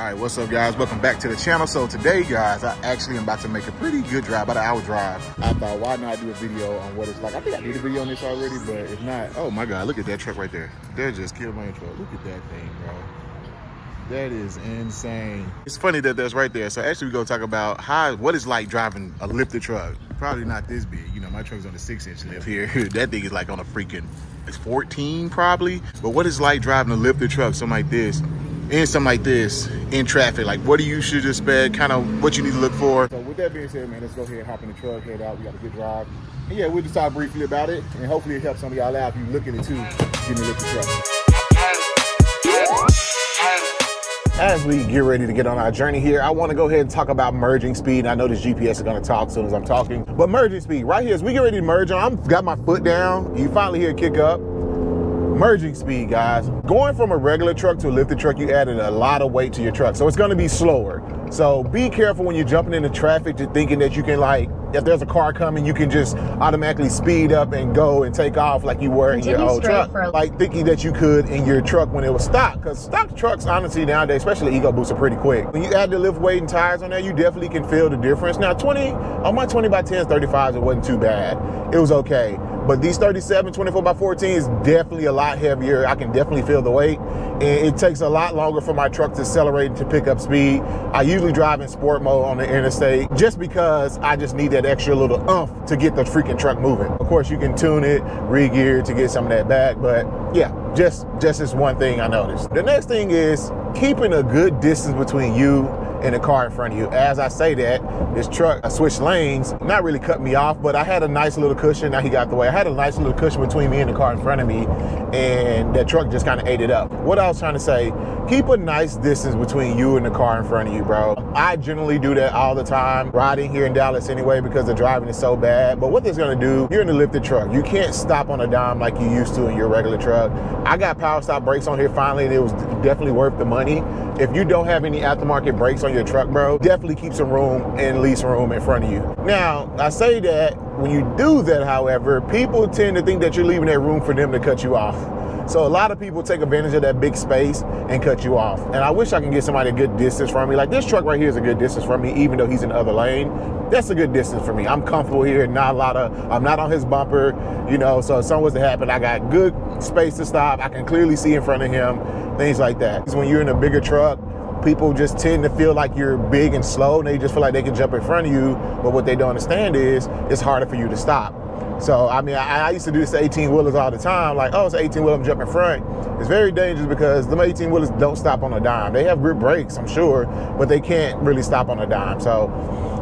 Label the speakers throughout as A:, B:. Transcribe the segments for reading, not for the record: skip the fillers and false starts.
A: All right, what's up guys? Welcome back to the channel. So today guys, I actually am about to make a pretty good drive, about an hour drive. I thought, why not do a video on what it's like? I think I did a video on this already, but if not, oh my God, look at that truck right there. That just killed my intro. Look at that thing, bro. That is insane. It's funny that that's right there. So actually we're gonna talk about what it's like driving a lifted truck. Probably not this big. You know, my truck's on a 6-inch lift here. That thing is like on a freaking, it's 14 probably. But what it's like driving a lifted truck, something like this, and something like this in traffic. Like what do you should expect, kind of what you need to look for. So with that being said, man, let's go ahead and hop in the truck, head out. We got a good drive. And yeah, we'll just talk briefly about it, and hopefully it helps some of y'all out if you look at it too, getting a lifted truck. As we get ready to get on our journey here, I want to go ahead and talk about merging speed. I know this GPS is going to talk as soon as I'm talking, but merging speed right here, as we get ready to merge on, I've got my foot down. You finally hear it kick up. Merging speed, guys. Going from a regular truck to a lifted truck, you added a lot of weight to your truck, so it's going to be slower. So be careful when you're jumping into traffic to thinking that you can, like, if there's a car coming, you can just automatically speed up and go and take off like you were in your old truck. Like thinking that you could in your truck when it was stock, because stock trucks, honestly, nowadays, especially Ego Boosts, are pretty quick. When you add the lift weight and tires on there, you definitely can feel the difference. Now, on my 20 by 10s, 35s, it wasn't too bad. It was okay. But these 37, 24 by 14 is definitely a lot heavier. I can definitely feel the weight. And it takes a lot longer for my truck to accelerate to pick up speed. I usually drive in sport mode on the interstate just because I just need that extra little oomph to get the freaking truck moving. Of course, you can tune it, re-gear to get some of that back. But yeah, just this one thing I noticed. The next thing is keeping a good distance between you and the car in front of you. As I say that, this truck switched lanes, not really cut me off, but I had a nice little cushion. Now he got the way. I had a nice little cushion between me and the car in front of me, and that truck just kind of ate it up. What I was trying to say, keep a nice distance between you and the car in front of you, bro. I generally do that all the time, riding here in Dallas anyway, because the driving is so bad. But what that's gonna do, you're in a lifted truck. You can't stop on a dime like you used to in your regular truck. I got power stop brakes on here finally, and it was definitely worth the money. If you don't have any aftermarket brakes on your truck, bro, definitely keep some room and lease room in front of you. Now, I say that when you do that, however, people tend to think that you're leaving that room for them to cut you off. So a lot of people take advantage of that big space and cut you off. And I wish I can get somebody a good distance from me. Like this truck right here is a good distance from me, even though he's in the other lane. That's a good distance for me. I'm comfortable here, I'm not on his bumper, you know, so if something was to happen, I got good space to stop. I can clearly see in front of him, things like that. Because when you're in a bigger truck, people just tend to feel like you're big and slow, and they just feel like they can jump in front of you. But what they don't understand is it's harder for you to stop. So, I mean, I used to do this to 18-wheelers all the time. Like, oh, it's an 18-wheeler, I'm jumping in front. It's very dangerous because them 18-wheelers don't stop on a dime. They have grip brakes, I'm sure, but they can't really stop on a dime. So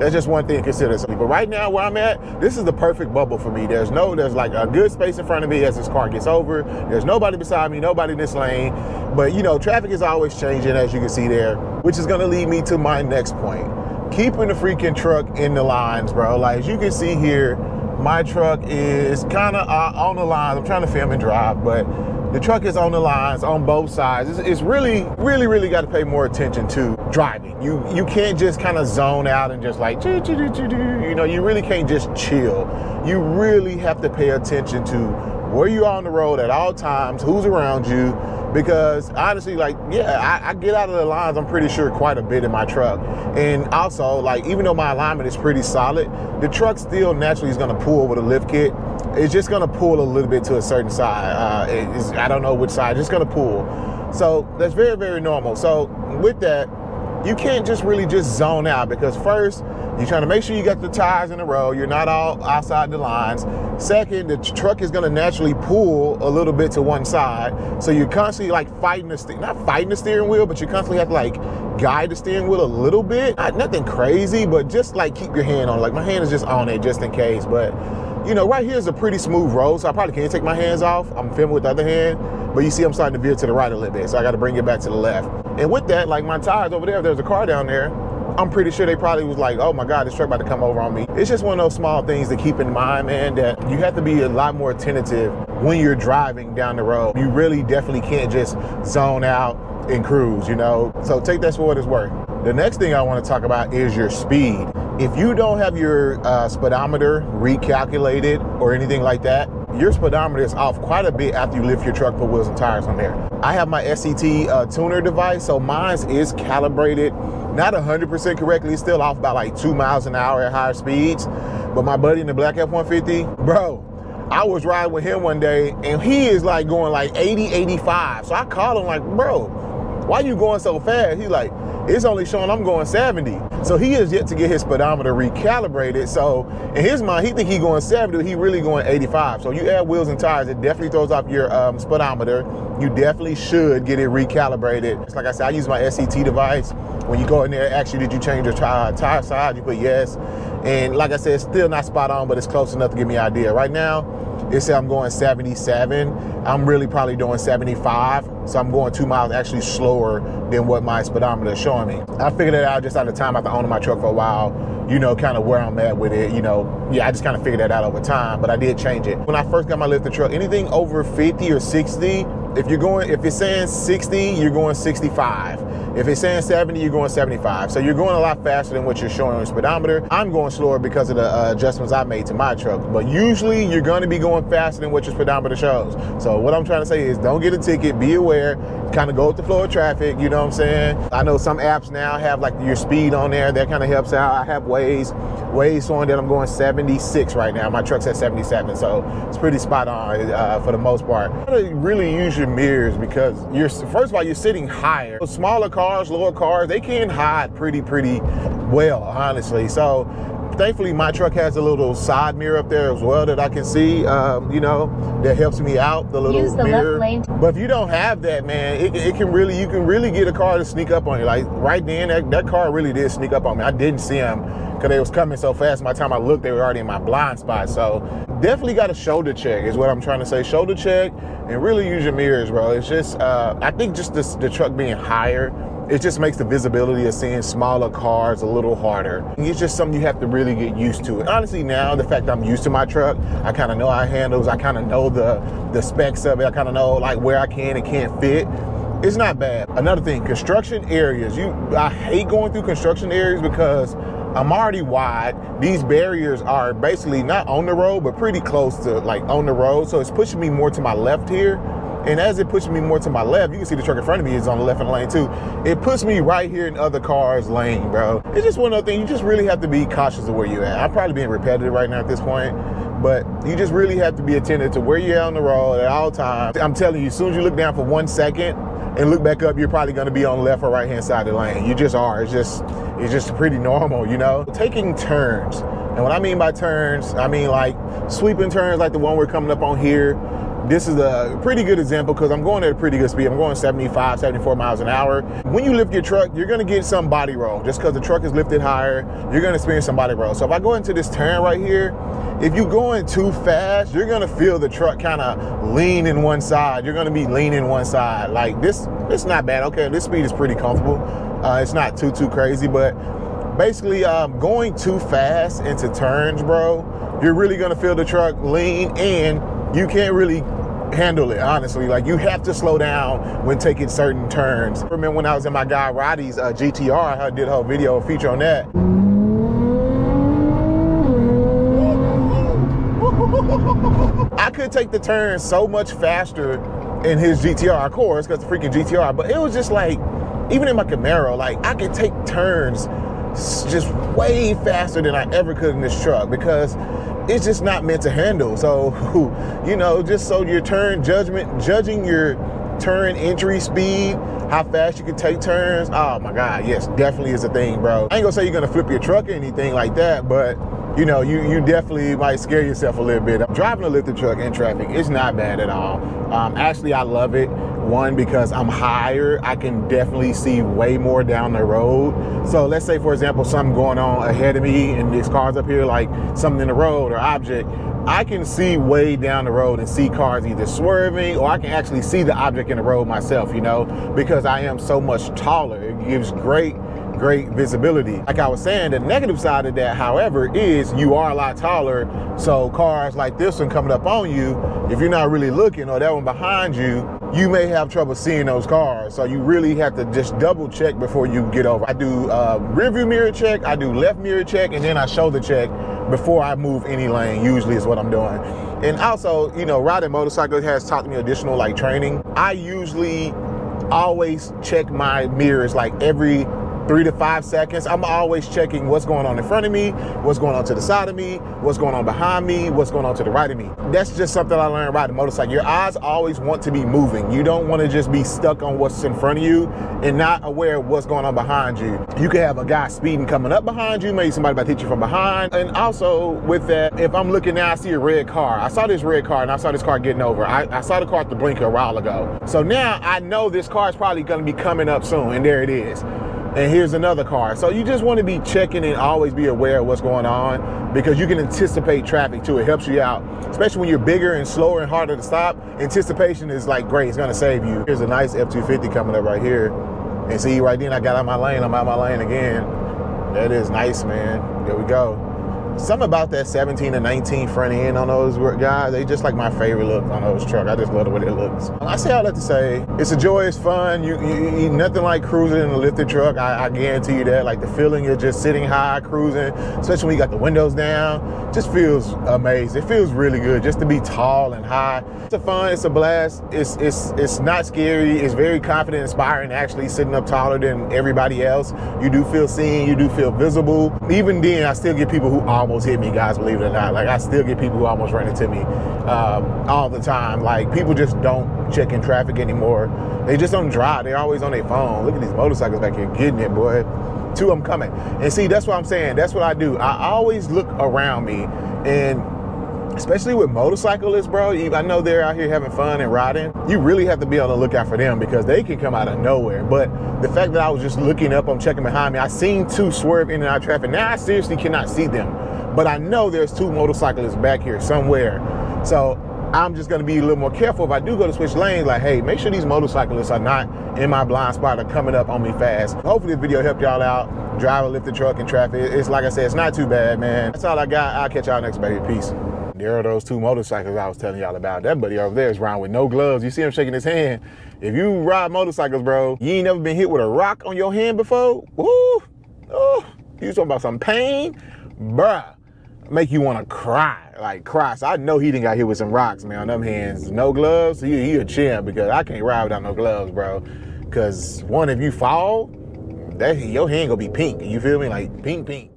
A: that's just one thing to consider. But right now where I'm at, this is the perfect bubble for me. There's like a good space in front of me as this car gets over. There's nobody beside me, nobody in this lane. But, you know, traffic is always changing, as you can see there, which is going to lead me to my next point. Keeping the freaking truck in the lines, bro. Like, as you can see here, my truck is kind of on the lines. I'm trying to film and drive, but the truck is on the lines on both sides. It's really got to pay more attention to driving. You can't just kind of zone out and just like, you know, you really can't just chill. You really have to pay attention to where you are on the road at all times, who's around you, because honestly, like, yeah, I get out of the lines, I'm pretty sure, quite a bit in my truck. And also, like, even though my alignment is pretty solid, the truck still naturally is gonna pull with a lift kit. It's just gonna pull a little bit to a certain side. I don't know which side, it's just gonna pull. So that's very, very normal. So with that, you can't just really just zone out, because first, you're trying to make sure you got the tires in a row. You're not all outside the lines. Second, the truck is going to naturally pull a little bit to one side. So you're constantly like not fighting the steering wheel, but you constantly have to like guide the steering wheel a little bit. Nothing crazy, but just like keep your hand on it. Like my hand is just on it just in case. But you know, right here is a pretty smooth road, so I probably can't take my hands off. I'm filming with the other hand, but you see I'm starting to veer to the right a little bit. So I got to bring it back to the left. And with that, like my tires over there, if there's a car down there, I'm pretty sure they probably was like, oh my God, this truck about to come over on me. It's just one of those small things to keep in mind, man, that you have to be a lot more attentive when you're driving down the road. You really definitely can't just zone out and cruise, you know? So take that for what it's worth. The next thing I want to talk about is your speed. If you don't have your speedometer recalculated or anything like that, your speedometer is off quite a bit after you lift your truck, put wheels and tires on there. I have my SCT tuner device, so mine is calibrated, not 100% correctly. It's still off about like 2 miles an hour at higher speeds. But my buddy in the black F-150, bro, I was riding with him one day and he is like going like 80, 85. So I called him like, bro, why you going so fast? He's like, it's only showing I'm going 70. So he is yet to get his speedometer recalibrated. So in his mind, he think he going 70, but he really going 85. So you add wheels and tires, it definitely throws off your speedometer. You definitely should get it recalibrated. It's like I said, I use my SCT device. When you go in there, actually, did you change your tire size? You put yes. And like I said, it's still not spot on, but it's close enough to give me an idea. Right now, it said I'm going 77. I'm really probably doing 75. So I'm going 2 miles actually slower than what my speedometer is showing me. I figured it out just out of time after owning my truck for a while, you know, kind of where I'm at with it, you know. Yeah, I just kind of figured that out over time, but I did change it. When I first got my lifted truck, anything over 50 or 60, if it's saying 60, you're going 65. If it's saying 70, you're going 75. So you're going a lot faster than what you're showing on your speedometer. I'm going slower because of the adjustments I made to my truck. But usually you're going to be going faster than what your speedometer shows. So what I'm trying to say is don't get a ticket, be aware, kind of go with the flow of traffic, you know what I'm saying? I know some apps now have like your speed on there. That kind of helps out. I have Waze showing that I'm going 76 right now. My truck's at 77, so it's pretty spot on for the most part. You gotta really use your mirrors because first of all, you're sitting higher. Smaller cars, lower cars, they can hide pretty well, honestly. So thankfully my truck has a little side mirror up there as well that I can see, you know, that helps me out, the little mirror. Left lane. But if you don't have that, man, you can really get a car to sneak up on you. Like right then, that car really did sneak up on me. I didn't see him because they was coming so fast. By the time I looked, they were already in my blind spot. So definitely got a shoulder check is what I'm trying to say. Shoulder check and really use your mirrors, bro. It's just, I think just the truck being higher, it just makes the visibility of seeing smaller cars a little harder. It's just something you have to really get used to. And honestly, now, the fact that I'm used to my truck, I kind of know how it handles, I kind of know the specs of it, I kind of know like where I can and can't fit. It's not bad. Another thing, construction areas. I hate going through construction areas because I'm already wide. These barriers are basically not on the road, but pretty close to like on the road. So it's pushing me more to my left here. And as it pushes me more to my left, you can see the truck in front of me is on the left lane too. It puts me right here in other cars' lane, bro. It's just one other thing. You just really have to be cautious of where you're at. I'm probably being repetitive right now at this point, but you just really have to be attentive to where you're on the road at all times. I'm telling you, as soon as you look down for 1 second and look back up, you're probably gonna be on the left or right hand side of the lane. You just are. It's just pretty normal, you know? Taking turns. And what I mean by turns, I mean like sweeping turns like the one we're coming up on here. This is a pretty good example because I'm going at a pretty good speed. I'm going 75, 74 miles an hour. When you lift your truck, you're gonna get some body roll. Just because the truck is lifted higher, you're gonna experience some body roll. So if I go into this turn right here, if you're going too fast, you're gonna feel the truck kind of lean in one side. You're gonna be leaning one side. Like this, it's not bad. Okay, this speed is pretty comfortable. It's not too crazy, but basically going too fast into turns, bro, you're really gonna feel the truck lean and you can't really handle it, honestly. Like you have to slow down when taking certain turns. I remember when I was in my guy Roddy's GTR, I did a whole video, a feature on that. I could take the turn so much faster in his GTR, of course, because the freaking GTR, but it was just like, even in my Camaro, like I could take turns just way faster than I ever could in this truck because it's just not meant to handle. So, you know, just so your turn judging your turn entry speed, how fast you can take turns. Oh my God, yes, definitely is a thing, bro. I ain't gonna say you're gonna flip your truck or anything like that, but you know, you definitely might scare yourself a little bit. Driving a lifted truck in traffic, it's not bad at all. Actually, I love it. One, because I'm higher, I can definitely see way more down the road. So let's say, for example, something going on ahead of me and there's cars up here, like something in the road or object, I can see way down the road and see cars either swerving or I can actually see the object in the road myself, you know, because I am so much taller. It gives great visibility. Like I was saying, the negative side of that, however, is you are a lot taller. So cars like this one coming up on you, if you're not really looking, or that one behind you, you may have trouble seeing those cars. So you really have to just double check before you get over. I do rear view mirror check, I do left mirror check, and then I shoulder check before I move any lane, usually is what I'm doing. And also, you know, riding motorcycles has taught me additional like training. I usually always check my mirrors like every 3 to 5 seconds. I'm always checking what's going on in front of me, what's going on to the side of me, what's going on behind me, what's going on to the right of me. That's just something I learned riding a motorcycle. Your eyes always want to be moving. You don't want to just be stuck on what's in front of you and not aware of what's going on behind you. You could have a guy speeding coming up behind you, maybe somebody about to hit you from behind. And also with that, if I'm looking now, I see a red car. I saw this red car and I saw this car getting over. I saw the car at the blinker a while ago. So now I know this car is probably going to be coming up soon, and there it is. And here's another car. So you just want to be checking and always be aware of what's going on, because you can anticipate traffic too. It helps you out, especially when you're bigger and slower and harder to stop. Anticipation is like great. It's gonna save you. Here's a nice F-250 coming up right here. And see, right then I got out my lane. I'm out my lane again. That is nice, man. There we go. Something about that 17 and 19 front end on those guys, they just like my favorite look on those trucks. I just love the way it looks. I say all that to say, it's a joy, it's fun. You nothing like cruising in a lifted truck. I guarantee you that. Like the feeling you're just sitting high, cruising, especially when you got the windows down, just feels amazing. It feels really good just to be tall and high. It's a fun, it's a blast. It's not scary. It's very confident, inspiring, actually sitting up taller than everybody else. You do feel seen, you do feel visible. Even then, I still get people who almost hit me, guys, believe it or not. Like I still get people who almost run into me all the time. Like people just don't check in traffic anymore. They just don't drive. They're always on their phone. Look at these motorcycles back here getting it, boy. 2 of them coming. And see, that's what I'm saying. That's what I do. I always look around me, and especially with motorcyclists, bro, I know they're out here having fun and riding. You really have to be on the lookout for them, because they can come out of nowhere. But the fact that I was just looking up, I'm checking behind me, I seen 2 swerve in and out of traffic. Now I seriously cannot see them, but I know there's 2 motorcyclists back here somewhere. So I'm just gonna be a little more careful if I do go to switch lanes. Like, hey, make sure these motorcyclists are not in my blind spot or coming up on me fast. Hopefully this video helped y'all out. Drive a lifted truck in traffic. It's like I said, it's not too bad, man. That's all I got. I'll catch y'all next, baby. Peace. There are those 2 motorcycles I was telling y'all about. That buddy over there is riding with no gloves. You see him shaking his hand. If you ride motorcycles, bro, you ain't never been hit with a rock on your hand before? Woo! Oh, you talking about some pain? Bruh, make you want to cry, like cry. So I know he done got hit with some rocks, man, on them hands. No gloves, he a champ, because I can't ride without no gloves, bro. Because one, if you fall, your hand gonna be pink. You feel me? Like pink.